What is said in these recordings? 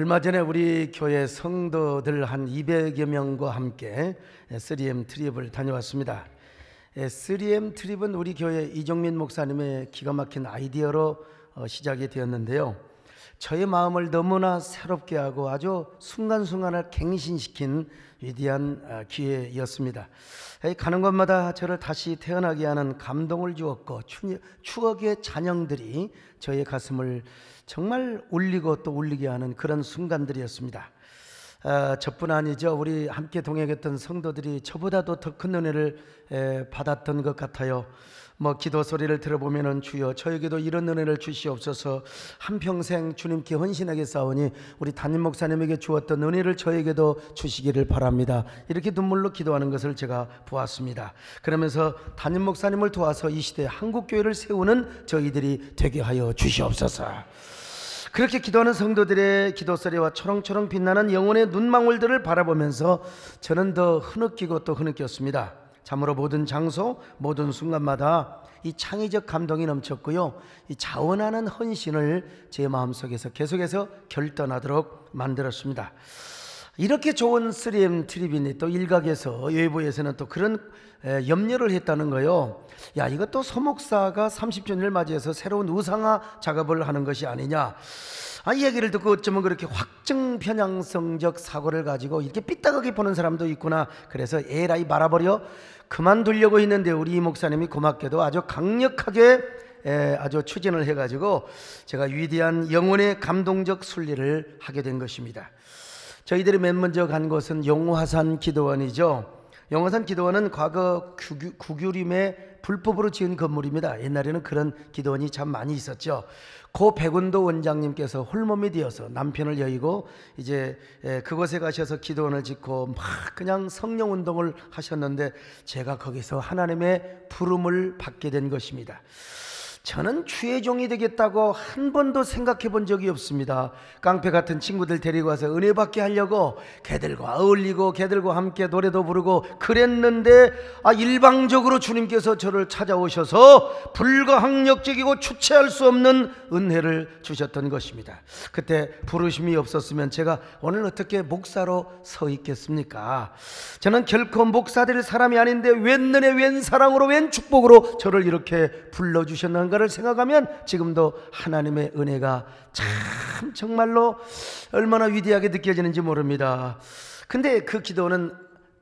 얼마 전에 우리 교회 성도들 한 200여 명과 함께 3M 트립을 다녀왔습니다. 3M 트립은 우리 교회 이종민 목사님의 기가 막힌 아이디어로 시작이 되었는데요. 저의 마음을 너무나 새롭게 하고 아주 순간순간을 갱신시킨 위대한 기회였습니다. 가는 곳마다 저를 다시 태어나게 하는 감동을 주었고, 추억의 잔영들이 저의 가슴을 정말 울리고 또 울리게 하는 그런 순간들이었습니다. 저뿐 아니죠. 우리 함께 동행했던 성도들이 저보다도 더 큰 은혜를 받았던 것 같아요. 기도 소리를 들어보면은 주여 저에게도 이런 은혜를 주시옵소서, 한평생 주님께 헌신하게 싸우니 우리 담임 목사님에게 주었던 은혜를 저에게도 주시기를 바랍니다. 이렇게 눈물로 기도하는 것을 제가 보았습니다. 그러면서 담임 목사님을 도와서 이 시대에 한국교회를 세우는 저희들이 되게 하여 주시옵소서. 그렇게 기도하는 성도들의 기도 소리와 초롱초롱 빛나는 영혼의 눈망울들을 바라보면서 저는 더 흐느끼고 또 흐느꼈습니다. 참으로 모든 장소, 모든 순간마다 이 창의적 감동이 넘쳤고요, 이 자원하는 헌신을 제 마음속에서 계속해서 결단하도록 만들었습니다. 이렇게 좋은 3M 트립이니 또 일각에서, 외부에서는 또 그런 염려를 했다는 거예요. 야, 이것도 소목사가 30주년을 맞이해서 새로운 우상화 작업을 하는 것이 아니냐. 이 얘기를 듣고 어쩌면 그렇게 확증 편향성적 사고를 가지고 이렇게 삐딱하게 보는 사람도 있구나. 그래서 에라이 말아버려 그만두려고 했는데 우리 목사님이 고맙게도 아주 강력하게 아주 추진을 해가지고 제가 위대한 영혼의 감동적 순례를 하게 된 것입니다. 저희들이 맨 먼저 간 곳은 용화산 기도원이죠. 용화산 기도원은 과거 구규림에 불법으로 지은 건물입니다. 옛날에는 그런 기도원이 참 많이 있었죠. 고 백운도 원장님께서 홀몸이 되어서 남편을 여의고 이제 그곳에 가셔서 기도원을 짓고 막 그냥 성령 운동을 하셨는데 제가 거기서 하나님의 부름을 받게 된 것입니다. 저는 주의 종이 되겠다고 한 번도 생각해 본 적이 없습니다. 깡패 같은 친구들 데리고 와서 은혜 받게 하려고 걔들과 어울리고 걔들과 함께 노래도 부르고 그랬는데 일방적으로 주님께서 저를 찾아오셔서 불가항력적이고 주체할 수 없는 은혜를 주셨던 것입니다. 그때 부르심이 없었으면 제가 오늘 어떻게 목사로 서 있겠습니까? 저는 결코 목사 될 사람이 아닌데 웬 은혜, 웬 사랑으로, 웬 축복으로 저를 이렇게 불러주셨는가 를 생각하면 지금도 하나님의 은혜가 참 정말로 얼마나 위대하게 느껴지는지 모릅니다. 근데 그 기도는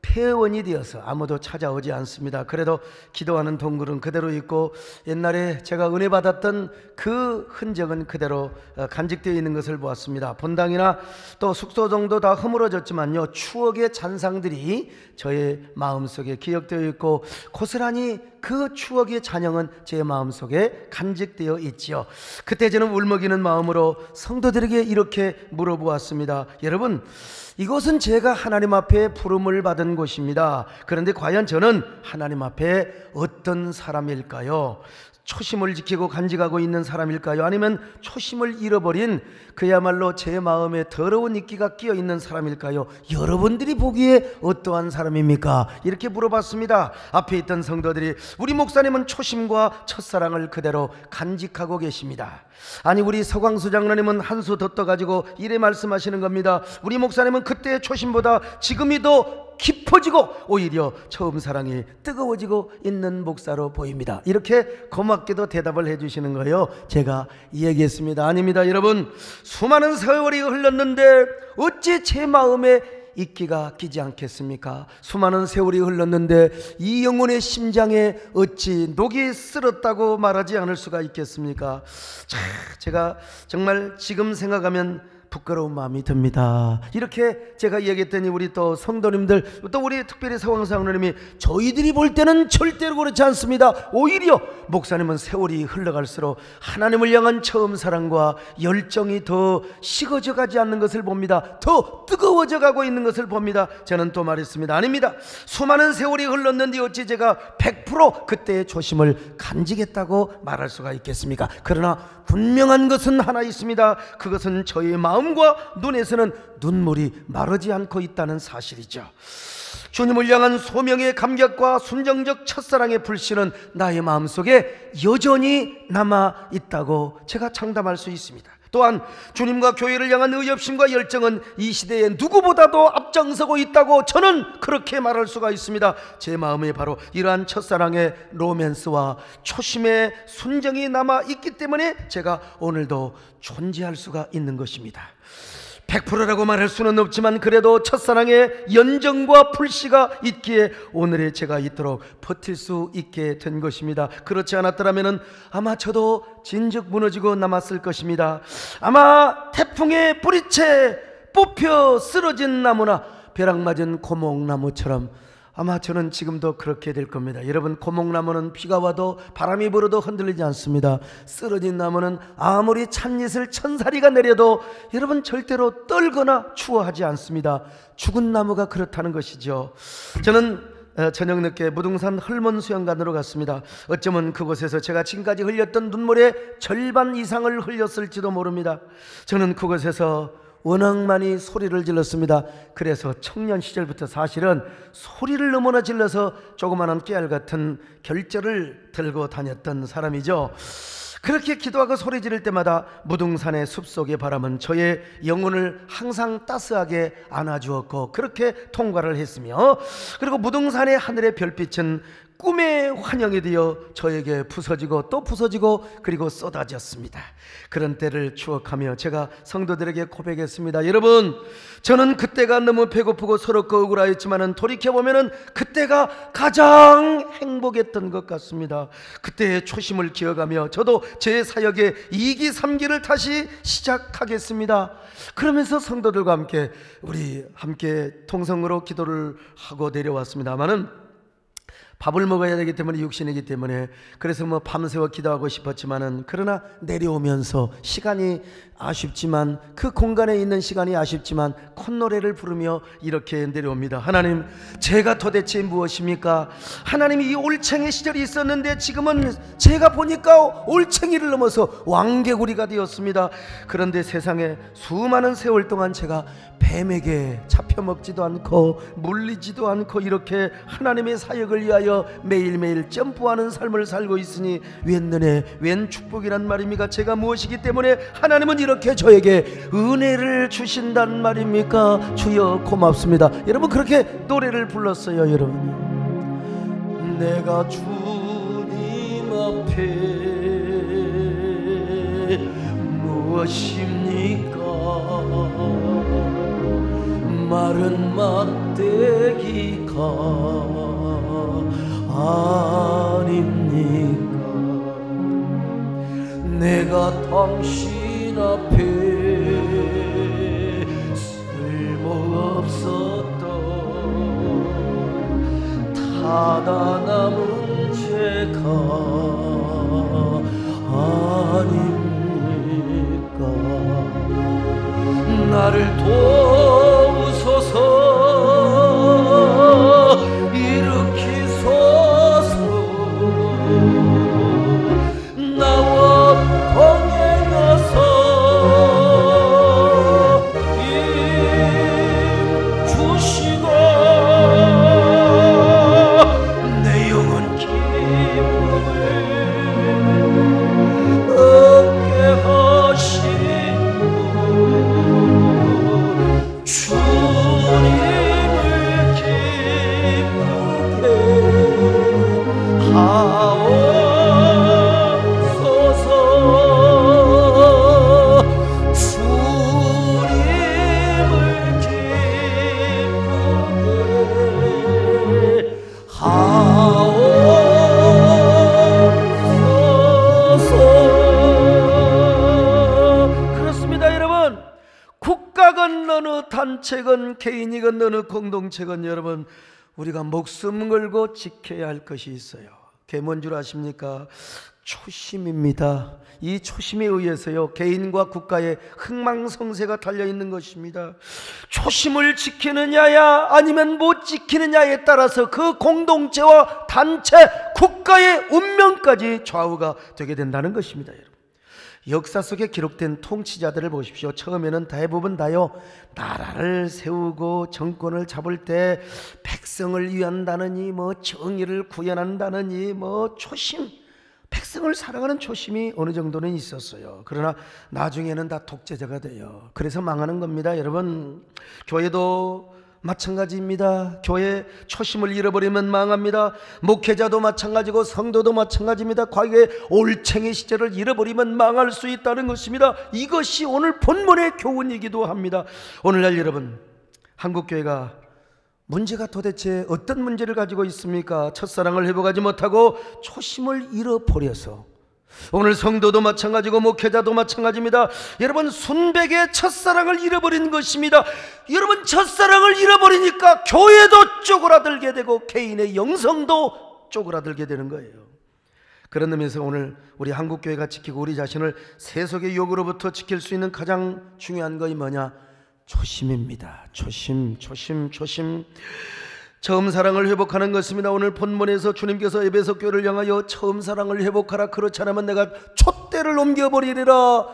폐원이 되어서 아무도 찾아오지 않습니다. 그래도 기도하는 동굴은 그대로 있고 옛날에 제가 은혜 받았던 그 흔적은 그대로 간직되어 있는 것을 보았습니다. 본당이나 또 숙소정도 다 허물어졌지만요, 추억의 잔상들이 저의 마음속에 기억되어 있고 고스란히 그 추억의 잔영은 제 마음속에 간직되어 있지요. 그때 저는 울먹이는 마음으로 성도들에게 이렇게 물어보았습니다. 여러분, 이곳은 제가 하나님 앞에 부름을 받은 곳입니다. 그런데 과연 저는 하나님 앞에 어떤 사람일까요? 초심을 지키고 간직하고 있는 사람일까요? 아니면 초심을 잃어버린 그야말로 제 마음에 더러운 이끼가 끼어 있는 사람일까요? 여러분들이 보기에 어떠한 사람입니까? 이렇게 물어봤습니다. 앞에 있던 성도들이 우리 목사님은 초심과 첫사랑을 그대로 간직하고 계십니다. 아니, 우리 서광수 장로님은 한 수 더 떠가지고 이래 말씀하시는 겁니다. 우리 목사님은 그때의 초심보다 지금이 더 깊어지고 오히려 처음 사랑이 뜨거워지고 있는 목사로 보입니다. 이렇게 고맙게도 대답을 해주시는 거예요. 제가 이야기했습니다. 아닙니다. 여러분, 수많은 세월이 흘렀는데 어찌 제 마음에 이끼가 끼지 않겠습니까? 수많은 세월이 흘렀는데 이 영혼의 심장에 어찌 녹이 쓸었다고 말하지 않을 수가 있겠습니까? 제가 정말 지금 생각하면 부끄러운 마음이 듭니다. 이렇게 제가 얘기했더니 우리 또 성도님들, 또 우리 특별히 서광수 장로님이 저희들이 볼 때는 절대로 그렇지 않습니다. 오히려 목사님은 세월이 흘러갈수록 하나님을 향한 처음 사랑과 열정이 더 식어져 가지 않는 것을 봅니다. 더 뜨거워져 가고 있는 것을 봅니다. 저는 또 말했습니다. 아닙니다. 수많은 세월이 흘렀는데 어찌 제가 100% 그때의 초심을 간직했다고 말할 수가 있겠습니까? 그러나 분명한 것은 하나 있습니다. 그것은 저의 마음과 눈에서는 눈물이 마르지 않고 있다는 사실이죠. 주님을 향한 소명의 감격과 순정적 첫사랑의 불씨는 나의 마음속에 여전히 남아 있다고 제가 장담할 수 있습니다. 또한 주님과 교회를 향한 의협심과 열정은 이 시대에 누구보다도 앞장서고 있다고 저는 그렇게 말할 수가 있습니다. 제 마음에 바로 이러한 첫사랑의 로맨스와 초심의 순정이 남아있기 때문에 제가 오늘도 존재할 수가 있는 것입니다. 100%라고 말할 수는 없지만 그래도 첫사랑의 연정과 불씨가 있기에 오늘의 제가 있도록 버틸 수 있게 된 것입니다. 그렇지 않았더라면 아마 저도 진즉 무너지고 남았을 것입니다. 아마 태풍에 뿌리채 뽑혀 쓰러진 나무나 벼락 맞은 고목나무처럼 아마 저는 지금도 그렇게 될 겁니다. 여러분, 고목나무는 비가 와도 바람이 불어도 흔들리지 않습니다. 쓰러진 나무는 아무리 찬이슬 천사리가 내려도 여러분 절대로 떨거나 추워하지 않습니다. 죽은 나무가 그렇다는 것이죠. 저는 저녁 늦게 무등산 헐몬 수영관으로 갔습니다. 어쩌면 그곳에서 제가 지금까지 흘렸던 눈물의 절반 이상을 흘렸을지도 모릅니다. 저는 그곳에서 워낙 많이 소리를 질렀습니다. 그래서 청년 시절부터 사실은 소리를 너무나 질러서 조그마한 깨알 같은 결절을 들고 다녔던 사람이죠. 그렇게 기도하고 소리 지를 때마다 무등산의 숲속의 바람은 저의 영혼을 항상 따스하게 안아주었고 그렇게 통과를 했으며, 그리고 무등산의 하늘의 별빛은 꿈의 환영이 되어 저에게 부서지고 또 부서지고 그리고 쏟아졌습니다. 그런 때를 추억하며 제가 성도들에게 고백했습니다. 여러분, 저는 그때가 너무 배고프고 서럽고 억울하였지만 돌이켜보면 그때가 가장 행복했던 것 같습니다. 그때의 초심을 기억하며 저도 제 사역의 2기 3기를 다시 시작하겠습니다. 그러면서 성도들과 함께 우리 함께 통성으로 기도를 하고 내려왔습니다마는 밥을 먹어야 되기 때문에, 육신이기 때문에, 그래서 뭐 밤새워 기도하고 싶었지만은, 그러나 내려오면서 시간이 아쉽지만, 그 공간에 있는 시간이 아쉽지만 콧노래를 부르며 이렇게 내려옵니다. 하나님, 제가 도대체 무엇입니까? 하나님이 이 올챙이 시절이 있었는데 지금은 제가 보니까 올챙이를 넘어서 왕개구리가 되었습니다. 그런데 세상에 수많은 세월 동안 제가 뱀에게 잡혀먹지도 않고 물리지도 않고 이렇게 하나님의 사역을 위하여 매일매일 점프하는 삶을 살고 있으니 웬 은혜, 웬 축복이란 말입니까? 제가 무엇이기 때문에 하나님은 이렇게 저에게 은혜를 주신단 말입니까? 주여 고맙습니다. 여러분, 그렇게 노래를 불렀어요. 여러분, 내가 주님 앞에 무엇입니까? 마른 막대기가 아닙니까? 내가 당신 앞에 쓸모없었던 타다 남은 죄가 아닙니까? 나를 도우소서, 일으키소서, 나와 동행하소. 힘 주시고 내 영혼 기쁨을 얻게 하시고 주님을 기쁘게 하옵소서. 주님을 기쁘게 하옵소서. 그렇습니다. 여러분, 국가건 어느 단체건 개인이건 어느 공동체건 여러분, 우리가 목숨 걸고 지켜야 할 것이 있어요. 그게 뭔 줄 아십니까? 초심입니다. 이 초심에 의해서요, 개인과 국가의 흥망성쇠가 달려있는 것입니다. 초심을 지키느냐야 아니면 못 지키느냐에 따라서 그 공동체와 단체, 국가의 운명까지 좌우가 되게 된다는 것입니다. 여러분, 역사 속에 기록된 통치자들을 보십시오. 처음에는 대부분 다요, 나라를 세우고 정권을 잡을 때 백성을 위한다느니 뭐 정의를 구현한다느니 뭐 초심, 백성을 사랑하는 초심이 어느 정도는 있었어요. 그러나 나중에는 다 독재자가 돼요. 그래서 망하는 겁니다. 여러분, 교회도 마찬가지입니다. 교회 초심을 잃어버리면 망합니다. 목회자도 마찬가지고 성도도 마찬가지입니다. 과거의 올챙이 시절을 잃어버리면 망할 수 있다는 것입니다. 이것이 오늘 본문의 교훈이기도 합니다. 오늘날 여러분, 한국교회가 문제가 도대체 어떤 문제를 가지고 있습니까? 첫사랑을 회복하지 못하고 초심을 잃어버려서, 오늘 성도도 마찬가지고 목회자도 마찬가지입니다. 여러분, 순백의 첫사랑을 잃어버린 것입니다. 여러분, 첫사랑을 잃어버리니까 교회도 쪼그라들게 되고 개인의 영성도 쪼그라들게 되는 거예요. 그런 의미에서 오늘 우리 한국교회가 지키고 우리 자신을 세속의 유혹으로부터 지킬 수 있는 가장 중요한 것이 뭐냐? 초심입니다. 초심. 처음 사랑을 회복하는 것입니다. 오늘 본문에서 주님께서 에베소 교회를 향하여 처음 사랑을 회복하라, 그렇지 않으면 내가 촛대를 옮겨버리리라.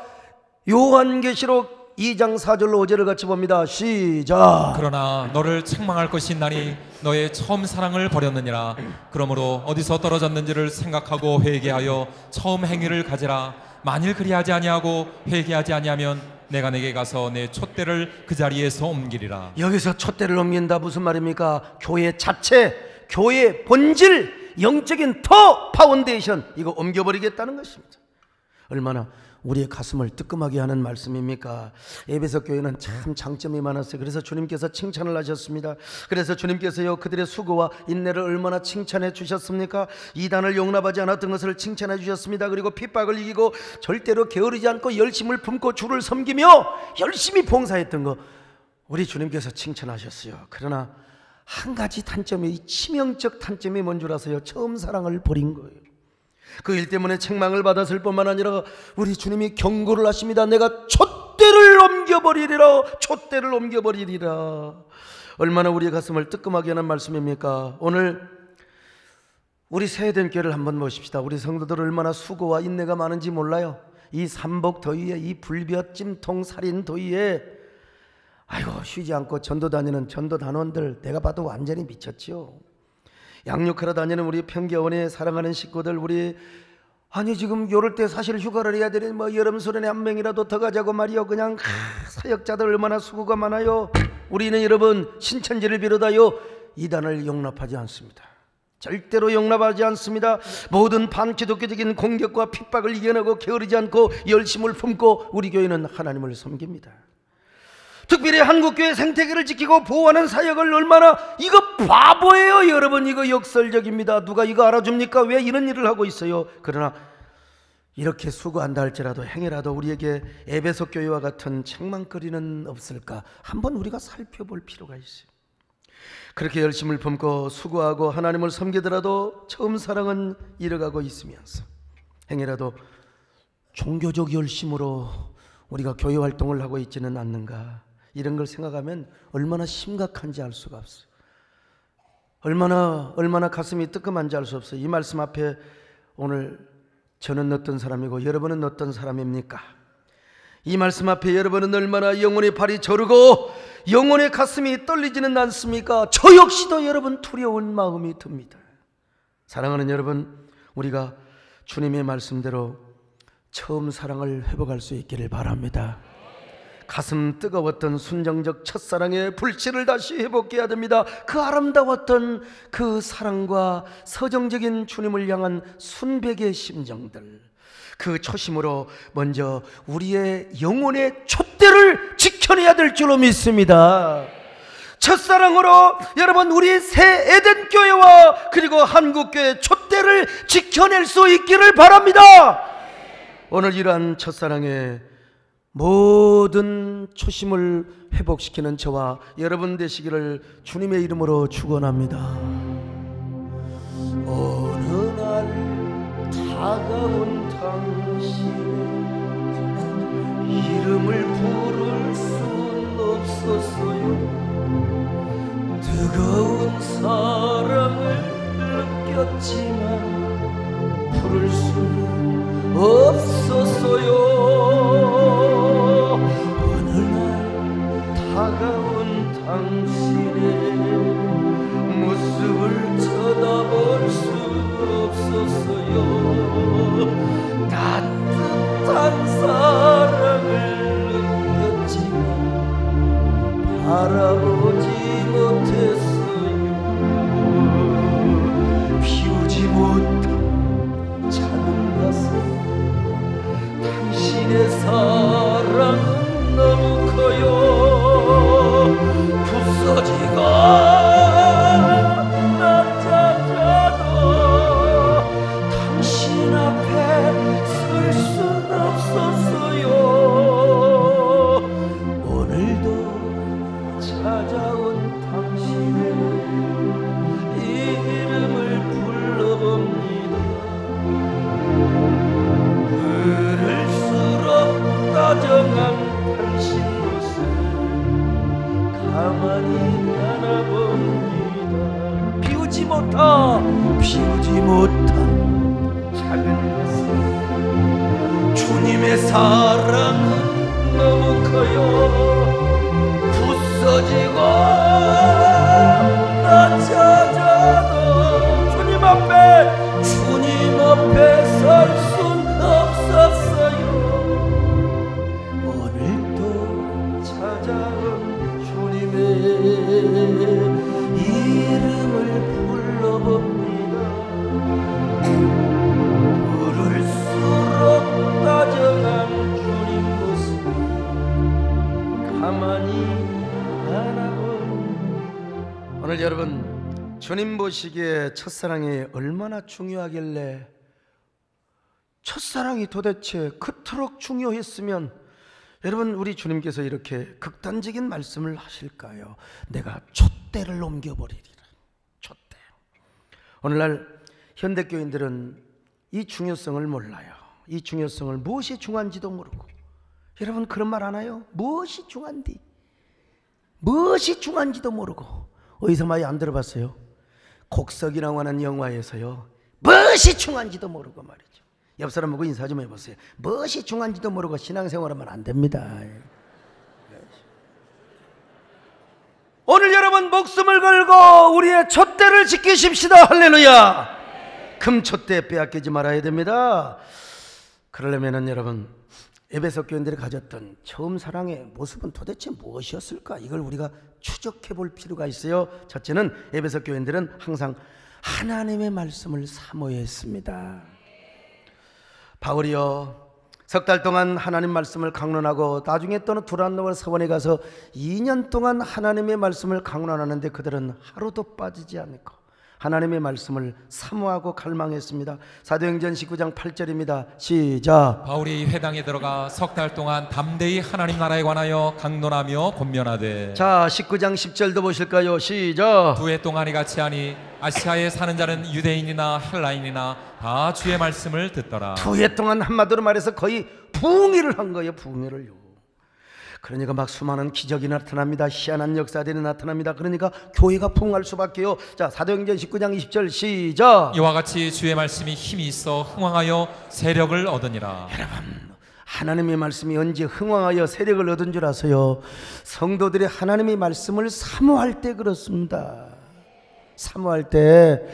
요한계시록 2장 4절로 5절을 같이 봅니다. 시작. 그러나 너를 책망할 것이 있나니 너의 처음 사랑을 버렸느니라. 그러므로 어디서 떨어졌는지를 생각하고 회개하여 처음 행위를 가지라. 만일 그리하지 아니하고 회개하지 아니하면 내가 내게 가서 내 촛대를 그 자리에서 옮기리라. 여기서 촛대를 옮긴다 무슨 말입니까? 교회 자체, 교회 본질, 영적인 터 파운데이션, 이거 옮겨버리겠다는 것입니다. 얼마나 우리의 가슴을 뜨끔하게 하는 말씀입니까? 에베소 교회는 참 장점이 많았어요. 그래서 주님께서 칭찬을 하셨습니다. 그래서 주님께서요, 그들의 수고와 인내를 얼마나 칭찬해 주셨습니까? 이단을 용납하지 않았던 것을 칭찬해 주셨습니다. 그리고 핍박을 이기고 절대로 게으르지 않고 열심을 품고 주를 섬기며 열심히 봉사했던 거 우리 주님께서 칭찬하셨어요. 그러나 한 가지 단점이, 치명적 단점이 뭔 줄 아세요? 처음 사랑을 버린 거예요. 그 일 때문에 책망을 받았을 뿐만 아니라 우리 주님이 경고를 하십니다. 내가 촛대를 옮겨버리리라. 촛대를 옮겨버리리라. 얼마나 우리의 가슴을 뜨끔하게 하는 말씀입니까? 오늘 우리 새해된 교회를 한번 보십시다. 우리 성도들 얼마나 수고와 인내가 많은지 몰라요. 이 삼복 더위에, 이 불볕 찜통 살인 더위에 아이고 쉬지 않고 전도 다니는 전도 단원들, 내가 봐도 완전히 미쳤지요. 양육하러 다니는 우리 평교원에 사랑하는 식구들, 우리 아니 지금 요럴 때 사실 휴가를 해야 되는 뭐 여름 수련회 한 명이라도 더 가자고 말이요. 그냥 사역자들 얼마나 수고가 많아요. 우리는 여러분 신천지를 비롯하여 이단을 용납하지 않습니다. 절대로 용납하지 않습니다. 모든 반기독교적인 공격과 핍박을 이겨내고 게으르지 않고 열심을 품고 우리 교회는 하나님을 섬깁니다. 특별히 한국교회 생태계를 지키고 보호하는 사역을 얼마나, 이거 바보예요 여러분. 이거 역설적입니다. 누가 이거 알아줍니까? 왜 이런 일을 하고 있어요? 그러나 이렇게 수고한다 할지라도 행여라도 우리에게 에베소 교회와 같은 책망거리는 없을까 한번 우리가 살펴볼 필요가 있어요. 그렇게 열심을 품고 수고하고 하나님을 섬기더라도 처음 사랑은 잃어가고 있으면서 행여라도 종교적 열심으로 우리가 교회 활동을 하고 있지는 않는가, 이런 걸 생각하면 얼마나 심각한지 알 수가 없어요. 얼마나 가슴이 뜨끔한지 알 수 없어요. 이 말씀 앞에 오늘 저는 어떤 사람이고 여러분은 어떤 사람입니까? 이 말씀 앞에 여러분은 얼마나 영혼의 발이 저르고 영혼의 가슴이 떨리지는 않습니까? 저 역시도 여러분 두려운 마음이 듭니다. 사랑하는 여러분, 우리가 주님의 말씀대로 처음 사랑을 회복할 수 있기를 바랍니다. 가슴 뜨거웠던 순정적 첫사랑의 불씨를 다시 회복해야 됩니다. 그 아름다웠던 그 사랑과 서정적인 주님을 향한 순백의 심정들, 그 초심으로 먼저 우리의 영혼의 촛대를 지켜내야 될 줄로 믿습니다. 첫사랑으로 여러분 우리 새 에덴교회와 그리고 한국교회 촛대를 지켜낼 수 있기를 바랍니다. 오늘 이러한 첫사랑의 모든 초심을 회복시키는 저와 여러분 되시기를 주님의 이름으로 축원합니다. 어느 날 다가온 당신의 이름을 부를 순 없었어요. 뜨거운 사랑을 느꼈지만 부를 수 없었어요. 어느 날 다가온 당신의 모습을 쳐다볼 수 없었어요. 다 비우지 못한 작은 것을 주님의 사랑은 너무 커요. 부서지고 낮아져도 주님 앞에 설 순 없었어요. 오늘도 찾아온 주님의 이름을 불러봅니다. 부를수록 다정한 주님 모습 가만히 바라봅니다. 오늘 여러분, 주님 보시기에 첫사랑이 얼마나 중요하길래, 첫사랑이 도대체 그토록 중요했으면 여러분 우리 주님께서 이렇게 극단적인 말씀을 하실까요? 내가 촛대를 옮겨버리리라. 촛대. 오늘날 현대교인들은 이 중요성을 몰라요. 이 중요성을, 무엇이 중요한지도 모르고. 여러분 그런 말 하나요? 무엇이 중요한지, 무엇이 중요한지도 모르고. 어디서 많이 안 들어봤어요? 곡석이라고 하는 영화에서요, 무엇이 중요한지도 모르고 말이죠. 옆 사람 보고 인사 좀 해보세요. 무엇이 중요한지도 모르고 신앙생활하면 안 됩니다. 오늘 여러분 목숨을 걸고 우리의 촛대를 지키십시다. 할렐루야. 금촛대 빼앗기지 말아야 됩니다. 그러려면 여러분, 에베소 교인들이 가졌던 처음 사랑의 모습은 도대체 무엇이었을까? 이걸 우리가 추적해 볼 필요가 있어요. 첫째는 에베소 교인들은 항상 하나님의 말씀을 사모했습니다. 바울이요, 석 달 동안 하나님 말씀을 강론하고 나중에 또는 두란노와 서원에 가서 2년 동안 하나님의 말씀을 강론하는데 그들은 하루도 빠지지 않고 하나님의 말씀을 사모하고 갈망했습니다. 사도행전 19장 8절입니다. 시작. 바울이 회당에 들어가 석 달 동안 담대히 하나님 나라에 관하여 강론하며 권면하되. 자, 19장 10절도 보실까요? 시작. 2해 동안 이같이 하니 아시아에 사는 자는 유대인이나 헬라인이나 다 주의 말씀을 듣더라. 2해 동안 한마디로 말해서 거의 부흥회를 한 거예요. 부흥회를요. 그러니까 막 수많은 기적이 나타납니다. 희한한 역사들이 나타납니다. 그러니까 교회가 부흥할 수밖에요. 자, 사도행전 19장 20절 시작. 이와 같이 주의 말씀이 힘이 있어 흥왕하여 세력을 얻으니라. 여러분, 하나님의 말씀이 언제 흥왕하여 세력을 얻은 줄 아세요? 성도들이 하나님의 말씀을 사모할 때 그렇습니다. 사모할 때.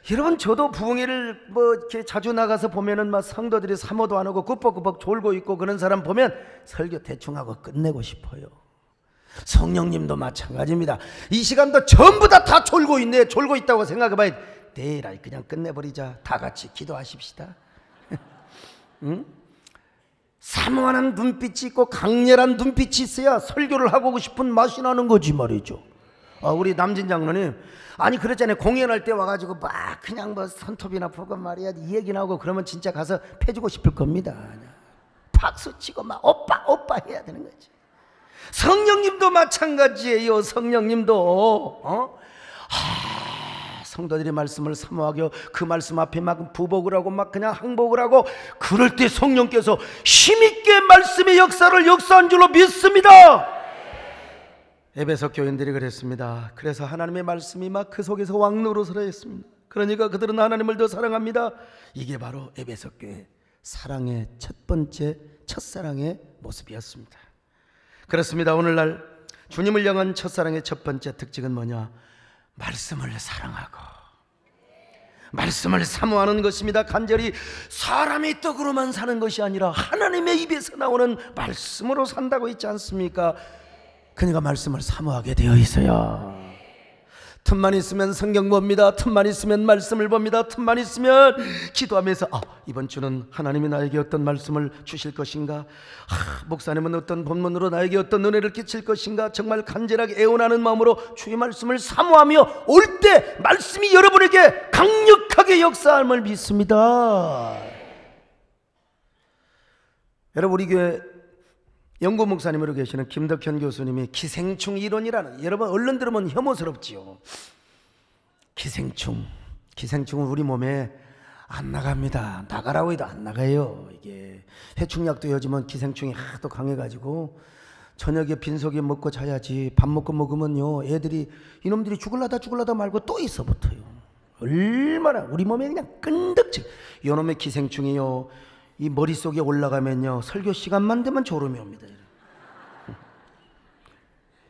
여러분, 저도 부흥회를 뭐 이렇게 자주 나가서 보면은 막 성도들이 사모도 안 하고 꾸벅꾸벅 졸고 있고 그런 사람 보면 설교 대충 하고 끝내고 싶어요. 성령님도 마찬가지입니다. 이 시간도 전부 다 졸고 있네. 졸고 있다고 생각해봐야 내일 그냥 끝내버리자. 다 같이 기도하십시다. 응? 사모하는 눈빛이 있고 강렬한 눈빛이 있어야 설교를 하고 싶은 맛이 나는 거지 말이죠. 우리 남진 장로님, 아니 그랬잖아요. 공연할 때 와가지고 막 그냥 뭐 손톱이나 보고 말이야 이 얘기 나오고 그러면 진짜 가서 패주고 싶을 겁니다. 박수 치고 막 오빠 오빠 해야 되는 거지. 성령님도 마찬가지예요. 성령님도 성도들이 말씀을 사모하고 그 말씀 앞에 막 부복을 하고 막 그냥 항복을 하고 그럴 때 성령께서 힘있게 말씀의 역사를 역사한 줄로 믿습니다. 에베소 교인들이 그랬습니다. 그래서 하나님의 말씀이 막 그 속에서 왕노릇을 했습니다. 그러니까 그들은 하나님을 더 사랑합니다. 이게 바로 에베소 교회 사랑의 첫 번째 첫사랑의 모습이었습니다. 그렇습니다. 오늘날 주님을 향한 첫사랑의 첫 번째 특징은 뭐냐? 말씀을 사랑하고 말씀을 사모하는 것입니다. 간절히 사람의 떡으로만 사는 것이 아니라 하나님의 입에서 나오는 말씀으로 산다고 있지 않습니까? 그러니까 말씀을 사모하게 되어 있어요. 틈만 있으면 성경 봅니다. 틈만 있으면 말씀을 봅니다. 틈만 있으면 기도하면서 이번 주는 하나님이 나에게 어떤 말씀을 주실 것인가, 목사님은 어떤 본문으로 나에게 어떤 은혜를 끼칠 것인가, 정말 간절하게 애원하는 마음으로 주의 말씀을 사모하며 올 때 말씀이 여러분에게 강력하게 역사함을 믿습니다. 여러분, 우리 교회 영구 목사님으로 계시는 김덕현 교수님이 기생충 이론이라는, 여러분 얼른 들으면 혐오스럽지요. 기생충은 우리 몸에 안 나갑니다. 나가라고 해도 안 나가요. 이게 해충약도 요즘은 기생충이 하도 강해가지고 저녁에 빈속에 먹고 자야지 밥 먹고 먹으면요 애들이 이놈들이 죽을라다 말고 또 있어 붙어요. 얼마나 우리 몸에 그냥 끈덕지. 요놈의 기생충이요, 이 머릿속에 올라가면요 설교 시간만 되면 졸음이 옵니다.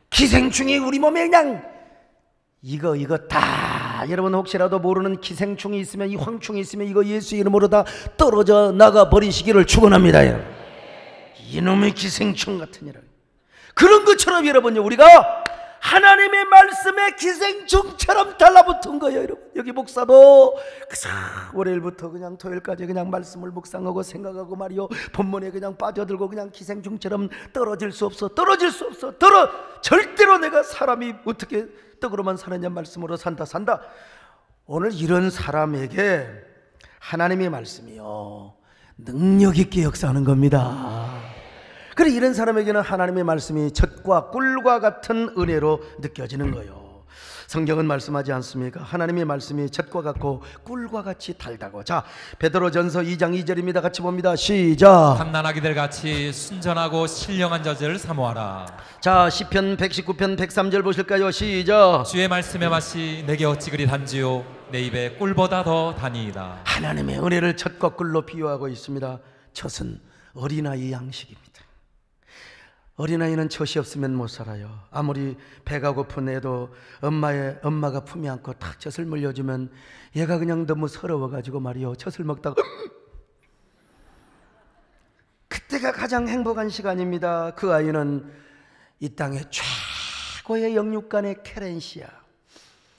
기생충이 우리 몸에 그냥 이거 다, 여러분 혹시라도 모르는 기생충이 있으면, 이 황충이 있으면 이거 예수 이름으로 다 떨어져 나가 버리시기를 축원합니다. 여러분, 이놈의 기생충 같은 이라. 그런 것처럼 여러분요, 우리가 하나님의 말씀에 기생충처럼 달라붙은 거예요. 여러분, 여기 목사도 월요일부터 그냥 토요일까지 그냥 말씀을 묵상하고 생각하고 말이요, 본문에 그냥 빠져들고 그냥 기생충처럼 떨어질 수 없어. 절대로 내가 사람이 어떻게 떡으로만 사느냐, 말씀으로 산다. 오늘 이런 사람에게 하나님의 말씀이요 능력 있게 역사하는 겁니다. 그래, 이런 사람에게는 하나님의 말씀이 젖과 꿀과 같은 은혜로 느껴지는 거예요. 성경은 말씀하지 않습니까? 하나님의 말씀이 젖과 같고 꿀과 같이 달다고. 자, 베드로전서 2장 2절입니다. 같이 봅니다. 시작. 갓난아기들 같이 순전하고 신령한 젖을 사모하라. 자, 시편 119편 103절 보실까요? 시작. 주의 말씀의 맛이 내게 어찌 그리 단지요 내 입에 꿀보다 더 다니이다. 하나님의 은혜를 젖과 꿀로 비유하고 있습니다. 젖은 어린아이 양식입니다. 어린아이는 젖이 없으면 못 살아요. 아무리 배가 고픈 애도 엄마가 품에 안고 탁 젖을 물려주면 얘가 그냥 너무 서러워가지고 말이요, 젖을 먹다가 그때가 가장 행복한 시간입니다. 그 아이는 이 땅의 최고의 영육간의 케렌시아,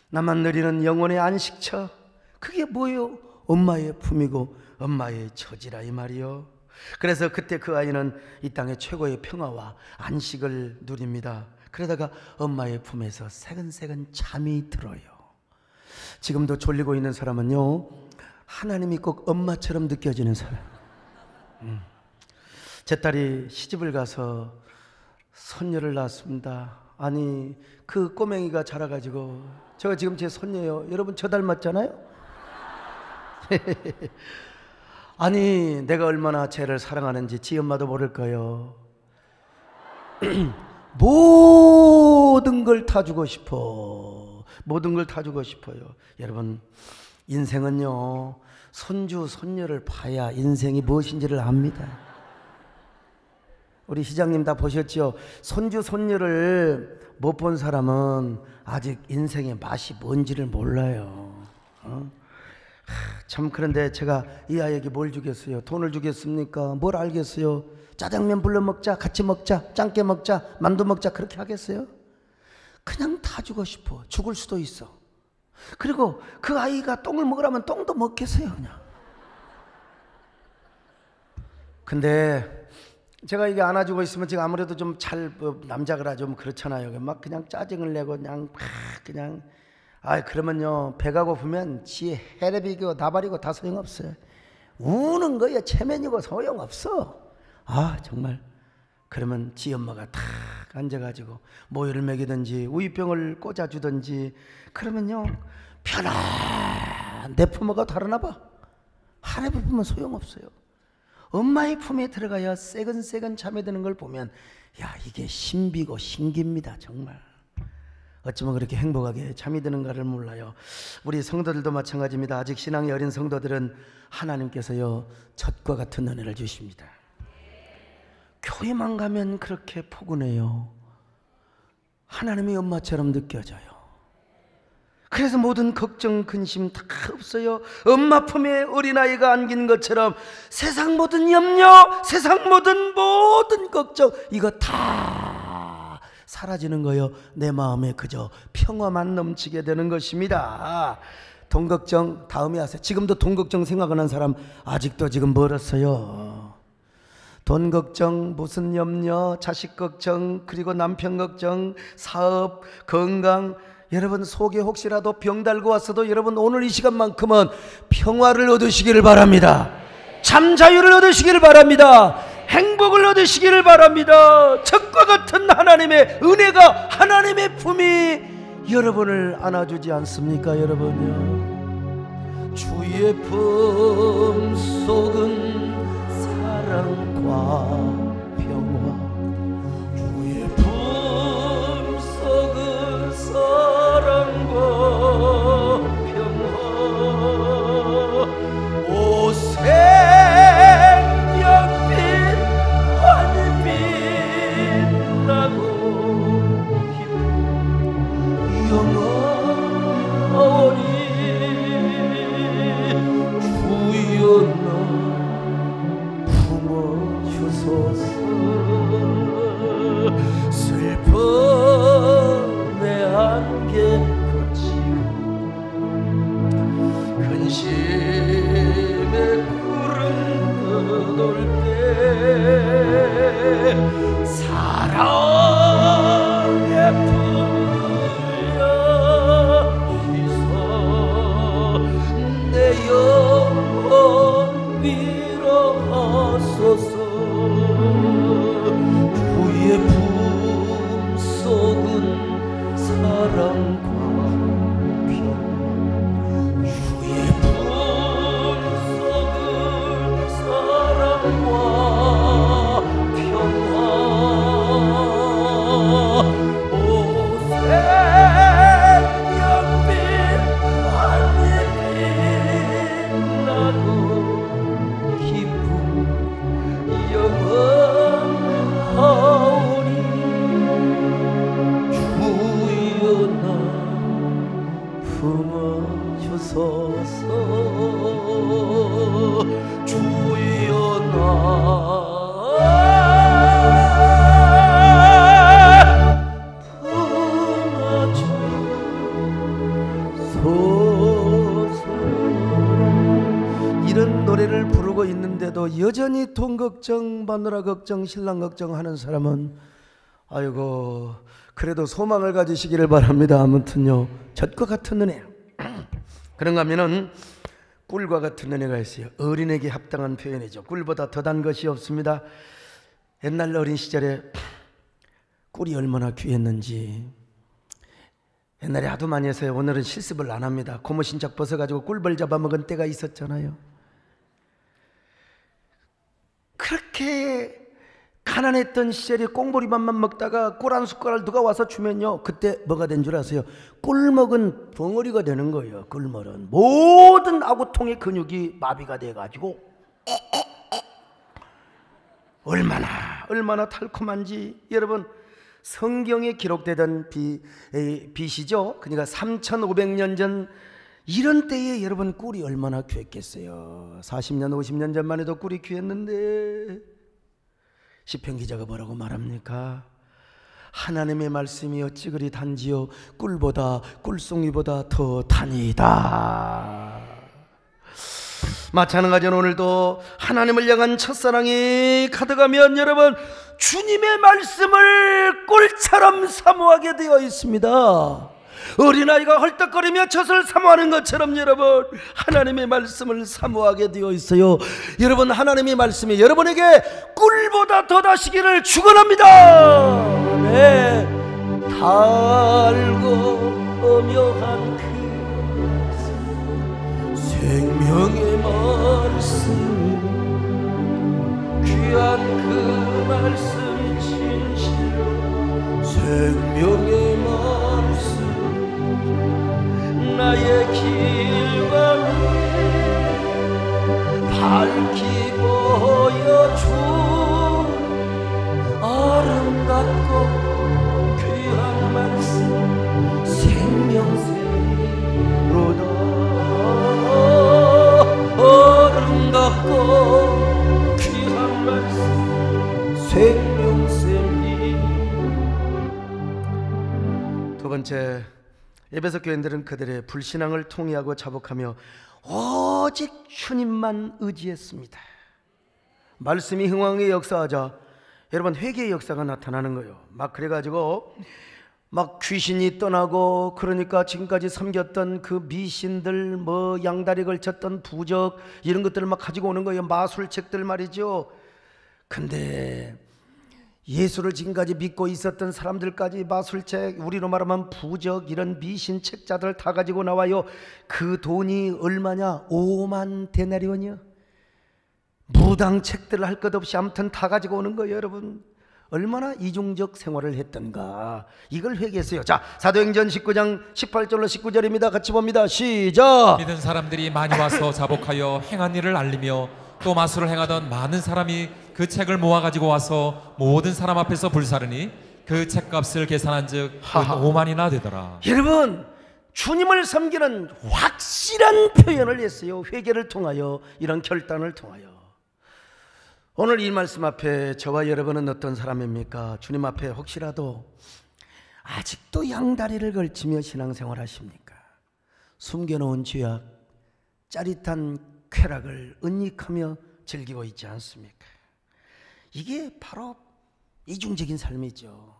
나만 누리는 영혼의 안식처, 그게 뭐예요? 엄마의 품이고 엄마의 젖이라 이 말이요. 그래서 그때 그 아이는 이 땅의 최고의 평화와 안식을 누립니다. 그러다가 엄마의 품에서 새근새근 잠이 들어요. 지금도 졸리고 있는 사람은요, 하나님이 꼭 엄마처럼 느껴지는 사람. 제 딸이 시집을 가서 손녀를 낳았습니다. 아니, 그 꼬맹이가 자라가지고, 제가 지금 제 손녀예요. 여러분, 저 닮았잖아요? 아니, 내가 얼마나 쟤를 사랑하는지 지 엄마도 모를 거예요. 모든 걸 다 주고 싶어. 모든 걸 다 주고 싶어요. 여러분, 인생은요, 손주 손녀를 봐야 인생이 무엇인지를 압니다. 우리 시장님 다 보셨죠? 손주 손녀를 못 본 사람은 아직 인생의 맛이 뭔지를 몰라요. 참, 그런데 제가 이 아이에게 뭘 주겠어요? 돈을 주겠습니까? 뭘 알겠어요? 짜장면 불러 먹자, 같이 먹자, 짱깨 먹자, 만두 먹자, 그렇게 하겠어요? 그냥 다 주고 싶어. 죽을 수도 있어. 그리고 그 아이가 똥을 먹으라면 똥도 먹겠어요, 그냥. 근데 제가 이게 안아주고 있으면 제가 아무래도 좀 남자그라 좀 그렇잖아요. 막 그냥 짜증을 내고 그냥 그러면요, 배가 고프면 지 해레비고 나발이고 다 소용없어요. 우는 거야 체면이고 소용없어. 정말. 그러면 지 엄마가 탁 앉아가지고 모유를 먹이든지 우유병을 꽂아주든지, 그러면요, 편안 내 품어가 다르나 봐. 할애비 품은 소용없어요. 엄마의 품에 들어가야 새근새근 잠에 드는 걸 보면, 야, 이게 신비고 신기입니다. 정말. 어쩌면 그렇게 행복하게 잠이 드는가를 몰라요. 우리 성도들도 마찬가지입니다. 아직 신앙이 어린 성도들은 하나님께서요, 젖과 같은 은혜를 주십니다. 교회만 가면 그렇게 포근해요. 하나님의 엄마처럼 느껴져요. 그래서 모든 걱정, 근심 다 없어요. 엄마 품에 어린아이가 안긴 것처럼 세상 모든 염려, 세상 모든 걱정, 이거 다 사라지는 거예요. 내 마음에 그저 평화만 넘치게 되는 것입니다. 돈 걱정 다음에 하세요. 지금도 돈 걱정 생각하는 사람 아직도 지금 멀었어요. 돈 걱정, 무슨 염려, 자식 걱정, 그리고 남편 걱정, 사업, 건강, 여러분 속에 혹시라도 병 달고 왔어도 여러분 오늘 이 시간만큼은 평화를 얻으시기를 바랍니다. 잠 자유를 얻으시기를 바랍니다. 행복을 얻으시기를 바랍니다. 젖과 같은 하나님의 은혜가, 하나님의 품이 여러분을 안아주지 않습니까? 여러분요, 주의 품 속은 사랑과 평화, 주의 품 속은 사랑과 평화, 중심에 구름 떠돌 때 사랑의 품으려 휘서 내 영혼 위로하소서. 주의 품속은 사랑과 평화, 주의 품속은 사랑과 평화. 오 새벽빛 하늘 빛나고 기쁨 영원하오니 주여 나 품어주소서. 주여 나 품어주소서. 이런 노래를 부르고 있는데도 여전히 돈 걱정, 마누라 걱정, 신랑 걱정하는 사람은 아이고 그래도 소망을 가지시기를 바랍니다. 아무튼요 젖과 같은 은혜 그런가 하면은 꿀과 같은 은혜가 있어요. 어린에게 합당한 표현이죠. 꿀보다 더 단 것이 없습니다. 옛날 어린 시절에 꿀이 얼마나 귀했는지 옛날에 하도 많이 해서요. 오늘은 실습을 안 합니다. 고무 신짝 벗어가지고 꿀벌 잡아먹은 때가 있었잖아요. 그렇게 가난했던 시절에 꽁보리밥만 먹다가 꿀 한 숟가락 누가 와서 주면요 그때 뭐가 된 줄 아세요? 꿀먹은 벙어리가 되는 거예요. 꿀먹은 모든 아구통의 근육이 마비가 돼가지고 얼마나 달콤한지. 여러분 성경에 기록되던 빛이죠. 그러니까 3500년 전 이런 때에 여러분 꿀이 얼마나 귀했겠어요. 40년 50년 전만 해도 꿀이 귀했는데 시편 기자가 뭐라고 말합니까? 하나님의 말씀이 어찌 그리 단지요 꿀보다 꿀송이보다 더 단이다. 마찬가지로 오늘도 하나님을 향한 첫사랑이 가득하면 여러분 주님의 말씀을 꿀처럼 사모하게 되어 있습니다. 어린아이가 헐떡거리며 젖을 사모하는 것처럼 여러분 하나님의 말씀을 사모하게 되어 있어요. 여러분 하나님의 말씀이 여러분에게 꿀보다 더 다시기를 축원합니다. 네, 달고 오묘한 그 말씀 생명의 말씀 귀한 그 말씀 진실로 생명의 말씀 나의 길과 밝히 보여준 아름답고 귀한 말씀 생명샘이로다. 아름답고 귀한 말씀 생명샘이. 두 번째, 에베소 교인들은 그들의 불신앙을 통회하고 자복하며 오직 주님만 의지했습니다. 말씀이 흥왕에 역사하자 여러분 회개의 역사가 나타나는 거예요. 막 그래가지고 막 귀신이 떠나고 그러니까 지금까지 섬겼던 그 미신들 뭐 양다리 걸쳤던 부적 이런 것들을 막 가지고 오는 거예요. 마술책들 말이죠. 근데 예수를 지금까지 믿고 있었던 사람들까지 마술책, 우리로 말하면 부적, 이런 미신 책자들 다 가지고 나와요. 그 돈이 얼마냐? 5만 데나리온이요. 무당 책들을 할 것 없이 아무튼 다 가지고 오는 거예요. 여러분 얼마나 이중적 생활을 했던가 이걸 회개했어요. 자, 사도행전 19장 18절로 19절입니다. 같이 봅니다. 시작. 믿은 사람들이 많이 와서 자복하여 행한 일을 알리며 또 마술을 행하던 많은 사람이 그 책을 모아가지고 와서 모든 사람 앞에서 불사르니 그 책값을 계산한 즉 5만이나 되더라. 여러분 주님을 섬기는 확실한 표현을 했어요. 회개를 통하여, 이런 결단을 통하여. 오늘 이 말씀 앞에 저와 여러분은 어떤 사람입니까? 주님 앞에 혹시라도 아직도 양다리를 걸치며 신앙생활 하십니까? 숨겨놓은 죄악 짜릿한 쾌락을 은닉하며 즐기고 있지 않습니까? 이게 바로 이중적인 삶이죠.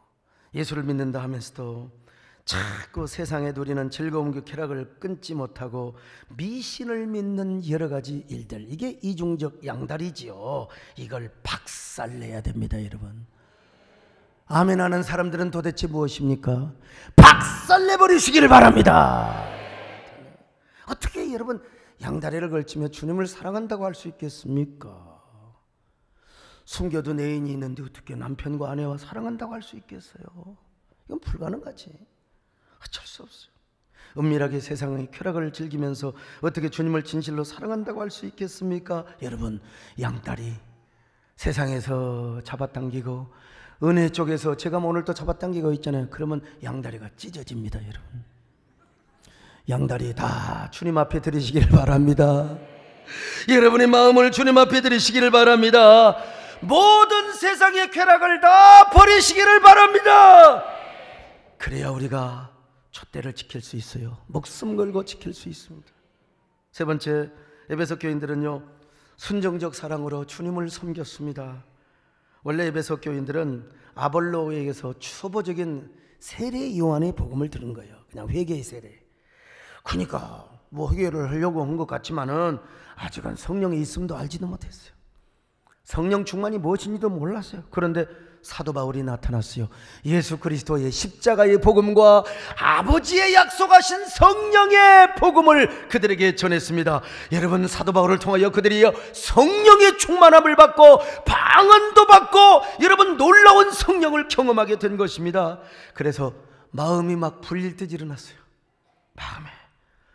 예수를 믿는다 하면서도 자꾸 세상에 누리는 즐거운 그 쾌락을 끊지 못하고 미신을 믿는 여러 가지 일들, 이게 이중적 양다리지요. 이걸 박살내야 됩니다, 여러분. 아멘 하는 사람들은 도대체 무엇입니까? 박살내버리시기를 바랍니다. 어떻게 여러분 양다리를 걸치며 주님을 사랑한다고 할 수 있겠습니까? 숨겨둔 애인이 있는데 어떻게 남편과 아내와 사랑한다고 할 수 있겠어요? 이건 불가능하지. 어쩔 수 없어요. 은밀하게 세상의 쾌락을 즐기면서 어떻게 주님을 진실로 사랑한다고 할 수 있겠습니까? 여러분, 양다리 세상에서 잡아당기고 은혜 쪽에서 제가 오늘 또 잡아당기고 있잖아요. 그러면 양다리가 찢어집니다, 여러분. 양다리 다 주님 앞에 드리시기를 바랍니다. 여러분의 마음을 주님 앞에 드리시기를 바랍니다. 모든 세상의 쾌락을 다 버리시기를 바랍니다. 그래야 우리가 촛대를 지킬 수 있어요. 목숨 걸고 지킬 수 있습니다. 세 번째, 에베소 교인들은요, 순종적 사랑으로 주님을 섬겼습니다. 원래 에베소 교인들은 아볼로에게서 초보적인 세례 요한의 복음을 들은 거예요. 그냥 회개의 세례. 그러니까 뭐 회개를 하려고 한 것 같지만은 아직은 성령의 있음도 알지도 못했어요. 성령 충만이 무엇인지도 몰랐어요. 그런데 사도 바울이 나타났어요. 예수 그리스도의 십자가의 복음과 아버지의 약속하신 성령의 복음을 그들에게 전했습니다. 여러분, 사도 바울을 통하여 그들이 성령의 충만함을 받고 방언도 받고 여러분 놀라운 성령을 경험하게 된 것입니다. 그래서 마음이 막 불릴 듯 일어났어요. 마음에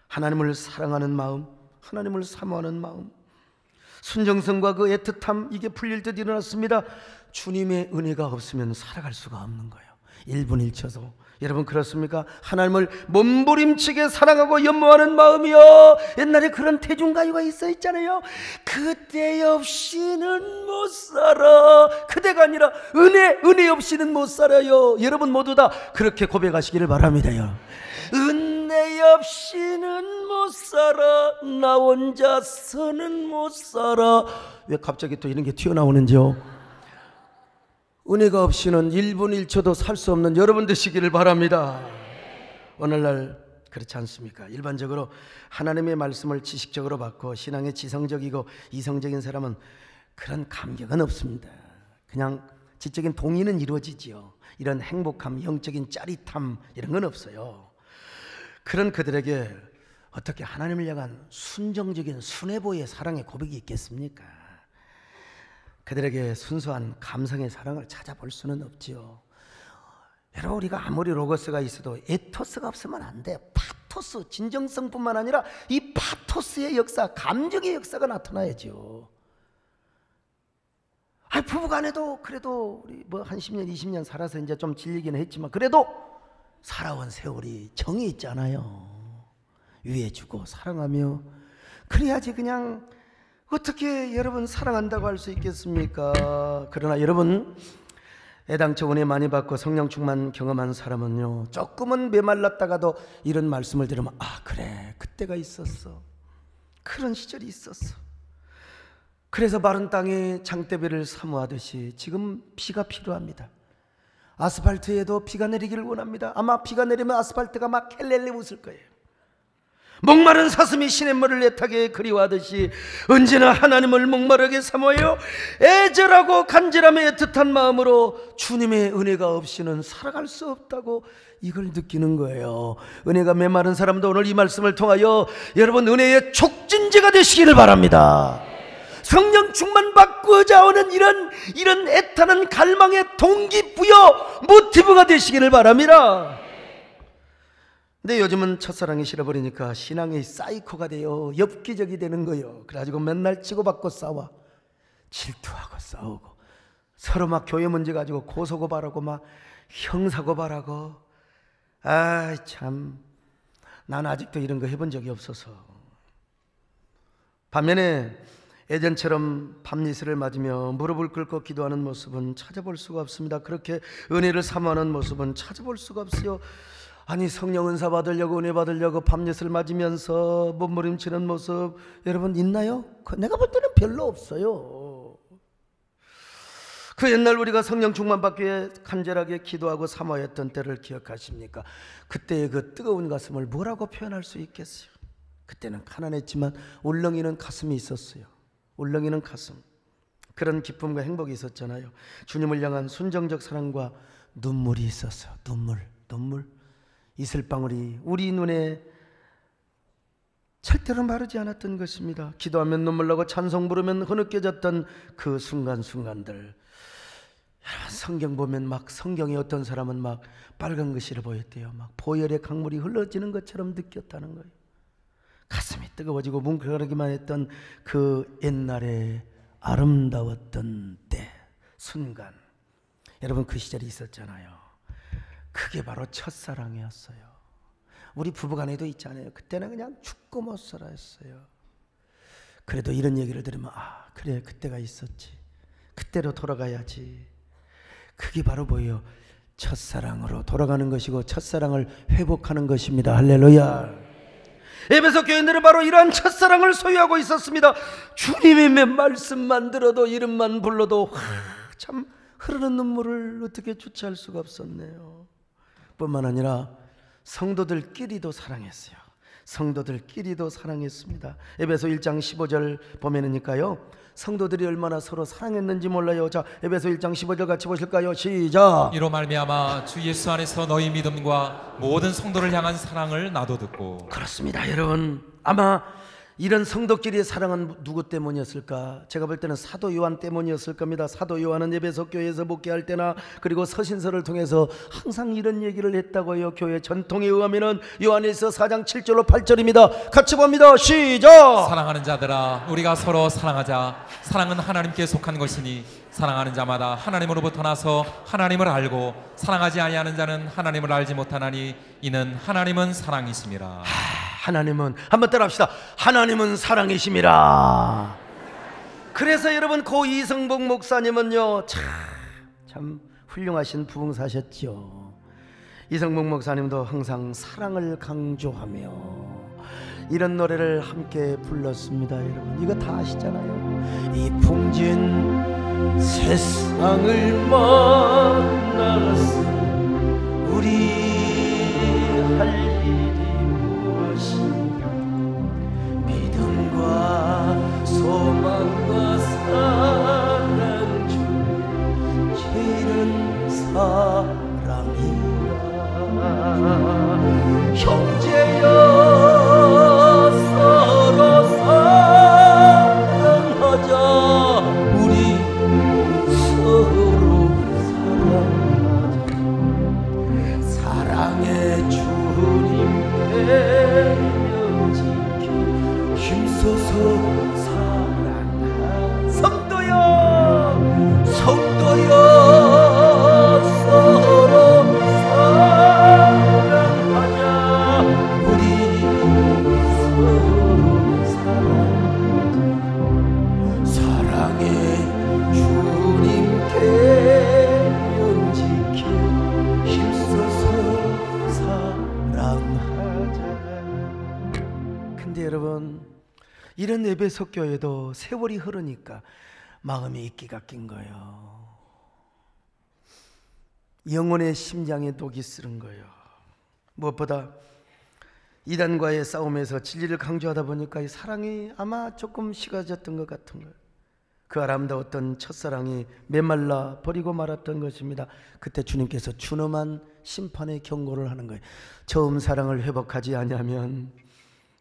하나님을 사랑하는 마음, 하나님을 사모하는 마음, 순정성과 그 애틋함, 이게 풀릴 듯 일어났습니다. 주님의 은혜가 없으면 살아갈 수가 없는 거예요. 1분 1초도. 여러분 그렇습니까? 하나님을 몸부림치게 사랑하고 연모하는 마음이요. 옛날에 그런 대중가요가 있잖아요. 그대 없이는 못 살아. 그대가 아니라 은혜 없이는 못 살아요. 여러분 모두 다 그렇게 고백하시기를 바랍니다요. 은혜 없이는 못 살아. 나 혼자서는 못 살아. 왜 갑자기 또 이런 게 튀어나오는지요? 은혜가 없이는 1분 1초도 살 수 없는 여러분 되시기를 바랍니다. 오늘날 그렇지 않습니까? 일반적으로 하나님의 말씀을 지식적으로 받고 신앙에 지성적이고 이성적인 사람은 그런 감격은 없습니다. 그냥 지적인 동의는 이루어지지요. 이런 행복함, 영적인 짜릿함 이런 건 없어요. 그런 그들에게 어떻게 하나님을 향한 순정적인 순애보의 사랑의 고백이 있겠습니까? 그들에게 순수한 감성의 사랑을 찾아볼 수는 없지요. 여러분, 우리가 아무리 로고스가 있어도 에토스가 없으면 안 돼요. 파토스, 진정성뿐만 아니라 이 파토스의 역사, 감정의 역사가 나타나야죠. 부부간에도 그래도 우리 뭐 한 10년 20년 살아서 이제 좀 질리기는 했지만 그래도 살아온 세월이 정이 있잖아요. 위해주고 사랑하며 그래야지. 그냥 어떻게 여러분 사랑한다고 할 수 있겠습니까? 그러나 여러분, 애당초 은혜 많이 받고 성령 충만 경험한 사람은요, 조금은 메말랐다가도 이런 말씀을 들으면 그래, 그때가 있었어. 그런 시절이 있었어. 그래서 마른 땅에 장대비를 사모하듯이 지금 비가 필요합니다. 아스팔트에도 비가 내리기를 원합니다. 아마 비가 내리면 아스팔트가 막 헬렐레 웃을 거예요. 목마른 사슴이 시냇물을 애타게 그리워하듯이 언제나 하나님을 목마르게 사모하여 애절하고 간절함에 애틋한 마음으로 주님의 은혜가 없이는 살아갈 수 없다고 이걸 느끼는 거예요. 은혜가 메마른 사람도 오늘 이 말씀을 통하여 여러분 은혜의 촉진제가 되시기를 바랍니다. 성령 충만 받고자 하는 이런 애타는 갈망의 동기부여 모티브가 되시기를 바랍니다. 근데 요즘은 첫사랑이 싫어버리니까 신앙의 사이코가 돼요. 엽기적이 되는 거예요. 그래가지고 맨날 치고받고 싸워, 질투하고 싸우고, 서로 막 교회 문제 가지고 고소고발하고 막 형사고발하고. 참, 난 아직도 이런 거 해본 적이 없어서. 반면에 예전처럼 밤이슬을 맞으며 무릎을 꿇고 기도하는 모습은 찾아볼 수가 없습니다. 그렇게 은혜를 사모하는 모습은 찾아볼 수가 없어요. 아니 성령 은사 받으려고 은혜 받으려고 밤낮을 맞으면서 몸부림치는 모습 여러분 있나요? 내가 볼 때는 별로 없어요. 그 옛날 우리가 성령 충만 받기 위해 간절하게 기도하고 사모했던 때를 기억하십니까? 그때의 그 뜨거운 가슴을 뭐라고 표현할 수 있겠어요? 그때는 가난했지만 울렁이는 가슴이 있었어요. 울렁이는 가슴, 그런 기쁨과 행복이 있었잖아요. 주님을 향한 순정적 사랑과 눈물이 있었어요. 눈물. 이슬방울이 우리 눈에 절대로 마르지 않았던 것입니다. 기도하면 눈물 나고 찬송 부르면 흐느껴졌던 그 순간순간들. 성경 보면 막 성경에 어떤 사람은 막 빨간 글씨를 보였대요. 막 보혈의 강물이 흘러지는 것처럼 느꼈다는 거예요. 가슴이 뜨거워지고 뭉클하기만 했던 그 옛날에 아름다웠던 때, 순간. 여러분 그 시절이 있었잖아요. 그게 바로 첫사랑이었어요. 우리 부부간에도 있잖아요. 그때는 그냥 죽고 못 살아 했어요. 그래도 이런 얘기를 들으면 그래 그때가 있었지. 그때로 돌아가야지. 그게 바로 뭐예요? 첫사랑으로 돌아가는 것이고 첫사랑을 회복하는 것입니다. 할렐루야. 에베소 교인들은 바로 이러한 첫사랑을 소유하고 있었습니다. 주님의 말씀만 들어도 이름만 불러도 참 흐르는 눈물을 어떻게 주체할 수가 없었네요. 뿐만 아니라 성도들끼리도 사랑했어요. 성도들끼리도 사랑했습니다. 에베소 1장 15절 보면은니까요, 성도들이 얼마나 서로 사랑했는지 몰라요. 자, 에베소 1장 15절 같이 보실까요? 시작. 이로 말미암아 주 예수 안에서 너희 믿음과 모든 성도를 향한 사랑을 나도 듣고. 그렇습니다. 여러분, 아마 이런 성도끼리의 사랑은 누구 때문이었을까? 제가 볼 때는 사도 요한 때문이었을 겁니다. 사도 요한은 에베소 교회에서 목회할 때나 그리고 서신서를 통해서 항상 이런 얘기를 했다고 해요. 교회 전통에 의하면은 요한일서 4장 7절로 8절입니다. 같이 봅니다. 시작. 사랑하는 자들아, 우리가 서로 사랑하자. 사랑은 하나님께 속한 것이니 사랑하는 자마다 하나님으로부터 나서 하나님을 알고 사랑하지 아니하는 자는 하나님을 알지 못하나니 이는 하나님은 사랑이심이라. 하나님은, 한번 따라합시다. 하나님은 사랑이심이라. 그래서 여러분 고 이성복 목사님은요 참 훌륭하신 부흥사셨죠. 이성복 목사님도 항상 사랑을 강조하며 이런 노래를 함께 불렀습니다. 여러분 이거 다 아시잖아요. 이 풍진 세상을 만나서 우리 할 믿음과 소망과 사랑 중 제일은 사랑이라. 형제여 서로 사랑하자. 우리 서로 사랑하자. 사랑의 주님께 힘써서 사랑하. 성도여 서로 사랑하자. 우리 서로 사랑하자. 사랑의 주님께 영지키 힘써서 사랑하자. 근데 여러분 이런 에베소 교회도 세월이 흐르니까 마음이 이끼가 낀 거예요. 영혼의 심장에 독이 쓰는 거예요. 무엇보다 이단과의 싸움에서 진리를 강조하다 보니까 이 사랑이 아마 조금 식어졌던 것 같은 거예요. 그 아름다웠던 첫사랑이 메말라 버리고 말았던 것입니다. 그때 주님께서 준엄한 심판의 경고를 하는 거예요. 처음 사랑을 회복하지 않으면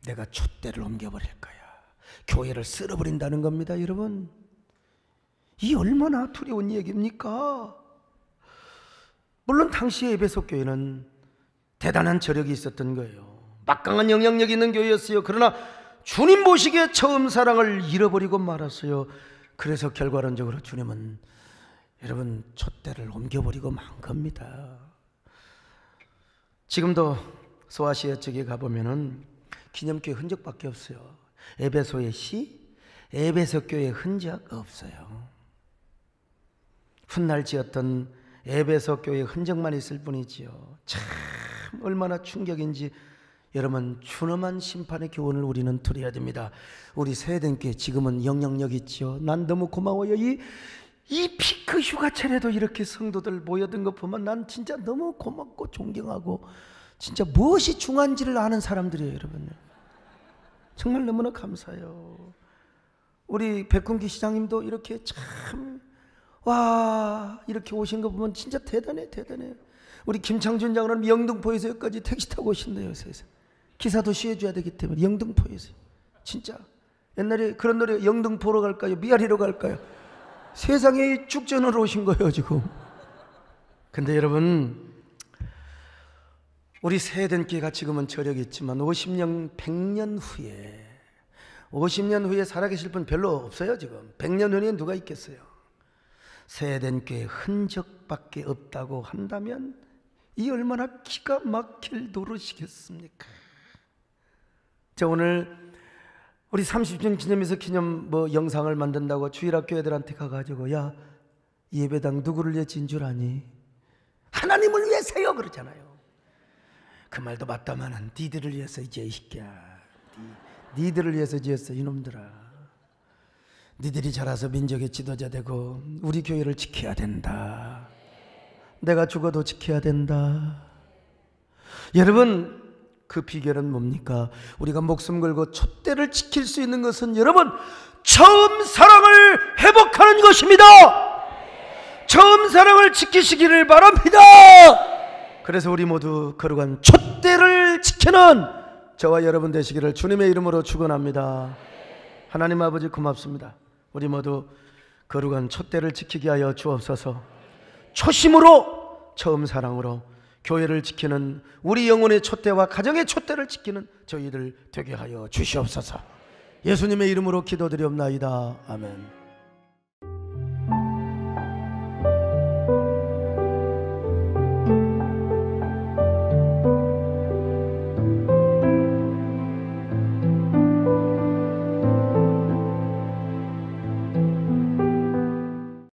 내가 촛대를 옮겨버릴 거야. 교회를 쓸어버린다는 겁니다. 여러분 이 얼마나 두려운 얘기입니까? 물론 당시의 에베소 교회는 대단한 저력이 있었던 거예요. 막강한 영향력이 있는 교회였어요. 그러나 주님 보시기에 처음 사랑을 잃어버리고 말았어요. 그래서 결과론적으로 주님은 여러분 촛대를 옮겨버리고 만 겁니다. 지금도 소아시아 쪽에 가보면은 기념교회 흔적밖에 없어요. 에베소의 시, 에베소 교회의 흔적 없어요. 훗날 지었던 에베소 교회의 흔적만 있을 뿐이지요. 참 얼마나 충격인지 여러분, 준엄한 심판의 교훈을 우리는 들어야 됩니다. 우리 세대께 지금은 영향력 있지요. 난 너무 고마워요. 이 피크 휴가철에도 이렇게 성도들 모여든 거 보면 난 진짜 너무 고맙고 존경하고 진짜 무엇이 중요한지를 아는 사람들이에요, 여러분. 정말 너무나 감사해요. 우리 백훈기 시장님도 이렇게 참 이렇게 오신 거 보면 진짜 대단해. 우리 김창준 장로는 영등포에서 여기까지 택시 타고 오신대요. 세상 기사도 시해줘야 되기 때문에 영등포에서 진짜 옛날에 그런 노래, 영등포로 갈까요? 미아리로 갈까요? 세상에 축전으로 오신 거예요 지금. 근데 여러분, 우리 세대께가 지금은 저력이 있지만 50년, 100년 후에 살아계실 분 별로 없어요. 지금 100년 후에 누가 있겠어요? 세대께 흔적밖에 없다고 한다면 이 얼마나 기가 막힐 노릇이겠습니까? 자, 오늘 우리 30주년 기념해서 기념 영상을 만든다고 주일학교 애들한테 가가지고 야, 예배당 누구를 위해 지은 줄 아니? 하나님을 위해서요 그러잖아요. 그 말도 맞다마는 니들을 위해서 이제 이 새끼야, 니들을 위해서 지었어 이놈들아. 니들이 자라서 민족의 지도자 되고 우리 교회를 지켜야 된다. 내가 죽어도 지켜야 된다. 여러분, 그 비결은 뭡니까? 우리가 목숨 걸고 촛대를 지킬 수 있는 것은 여러분, 처음 사랑을 회복하는 것입니다. 처음 사랑을 지키시기를 바랍니다. 그래서 우리 모두 거룩한 촛대를 지키는 저와 여러분 되시기를 주님의 이름으로 축원합니다. 하나님 아버지 고맙습니다. 우리 모두 거룩한 촛대를 지키게 하여 주옵소서. 초심으로, 처음 사랑으로 교회를 지키는 우리 영혼의 촛대와 가정의 촛대를 지키는 저희들 되게 하여 주시옵소서. 예수님의 이름으로 기도드리옵나이다. 아멘.